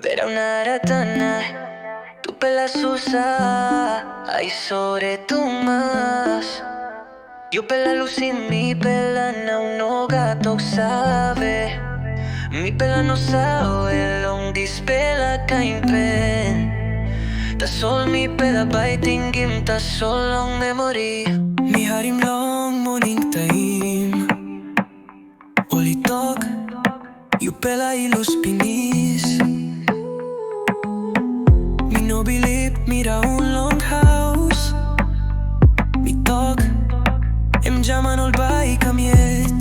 Ver a una ratana, tu pela susa, hay sobre tu más. Yo pela luz y mi pela no gato sabe. Mi pela no sabe, long dispela kain pen. Ta sol mi pela biting gim, ta sol long memory. Mi harim long morning time. Oli talk, you pela ilus pinis. Mi no believe, mira un long house. Mi talk, em jaman ol bai kamiet.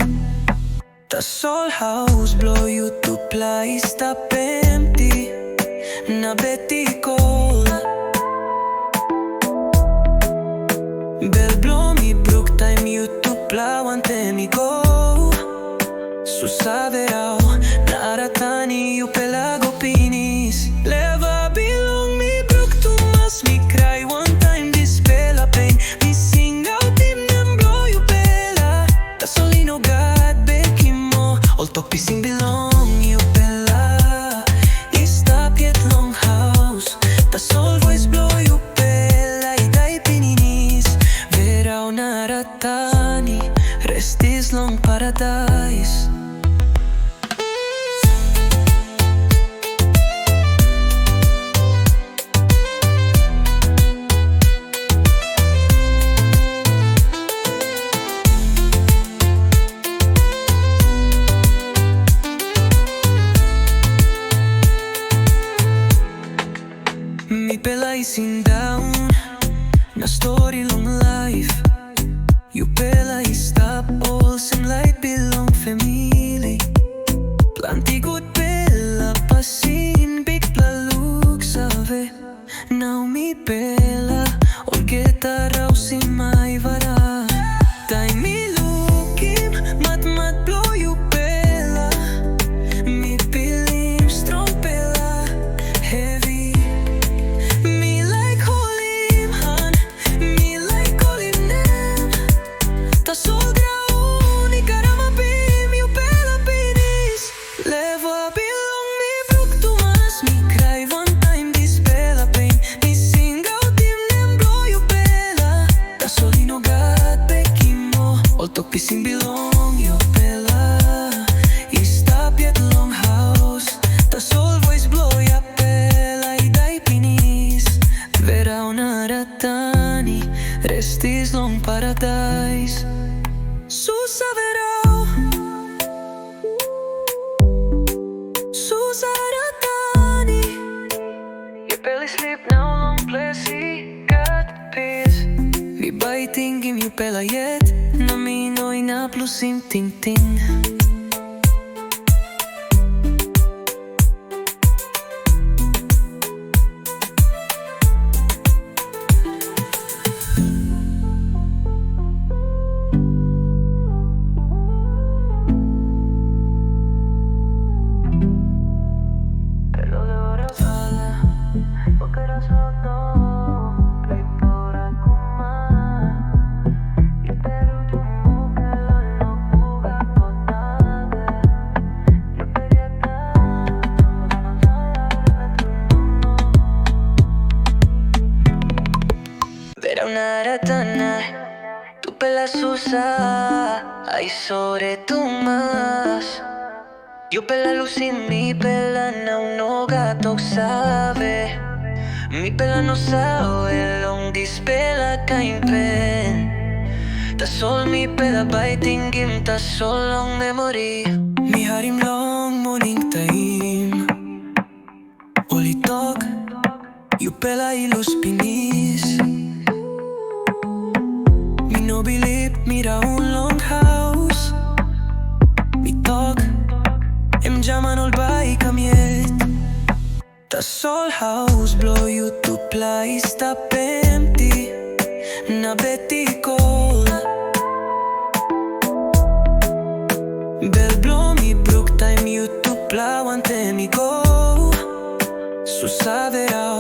Ta sol house blow you to place tap empty. Na beti cold. Bel blow mi brook time you to plow ante mi go. Su saberau, na ratani you pelago pinis. Leva belong mi brook to mas mi cry one time this pela pain. Mi sing out him and blow you pela. Ta solino god bekimo. All talk pissing belong you pela. Ista piet long house. Ta sol voice blow you pela. Idai pininis. Verau na ratani. Rest is long paradise. Mi pela is in down. Na story long life. You pela is stop all some light belong family. Planti good pela pasin big pla look save. Now mi pela all get arau si mai vara. Dai mi lookim mat blow you pela. Mi pilim strong pela heavy. Me like holim han, me like holim nem. Ta sol grau ni carama pim you pela pinis. Leva belong mi brook to mas mi cry one time this pela pain. Mi sing out him nem blow you pela. Ta solino god bekimo. All talk pissing belong you pela. Ista piet long house. Ta sol voice blow ya pela. Idai pinis. Verau na ratani. Rest is long paradise. Susa verau. Susa ratani. Your belly sleep now long plessy. Got peace. Mi biting him you pela yet. Na mi noi na plus sim ting ting. Ver a una ratana, tu pela susa, hay sobre tu más. Yo pela luz y mi pela no gato sabe. Mi pela no sabe, long dispela kain pen. Ta sol mi pela biting gim, ta sol long memory. Mi harim long morning time. Oli talk, you pela ilus pinis. Mi no believe, mira un long house. Mi talk, em jaman ol bai kamiet. Ta sol house blow you to place tap empty. Na beti cold. Bel blow mi brook time you to plow ante mi go. Su saberau,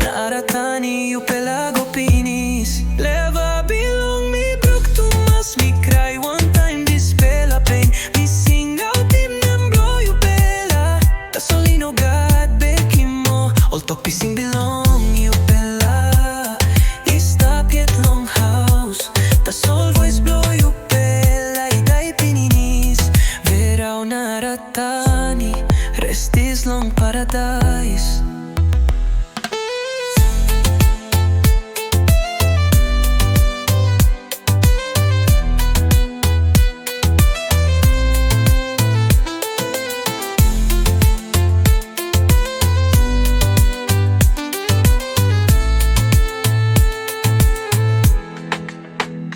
na ratani you pelago pinis. Leva belong mi brook to mas mi cry one time this pela pain. Mi sing out him and blow you pela. Ta solino god bekimo. Naratani, rest is long paradise.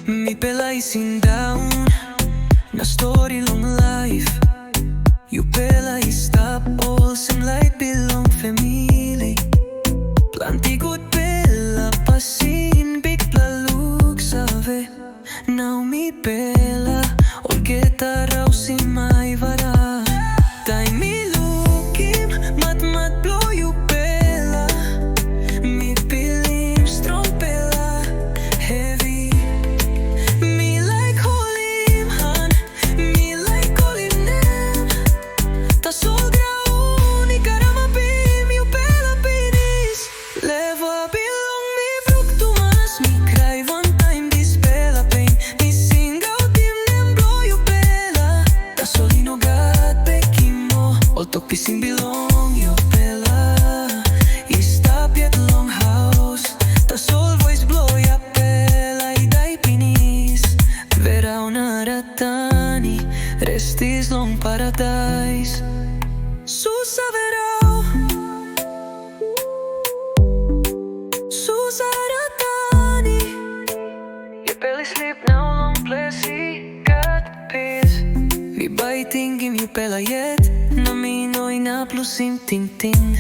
Mi pelai sin down na story long life. You pelai stop all sem light belong family. Planti good bella pasin big plaluk save. Now mi bella olgeta rausi mai vara. Dai mi lukim mat blow you bella. Mi pilim strong bella heavy. Pising belong you bella. Istap yet long house. Tas always blow ya bella. Idai pinis. Verau Naratani. Rest is long paradise. Susa verau. Susa Naratani. Your belly sleep now long plessy. Got peace. Vi biting in you bella yet. Na mi noi na plus sim ting ting.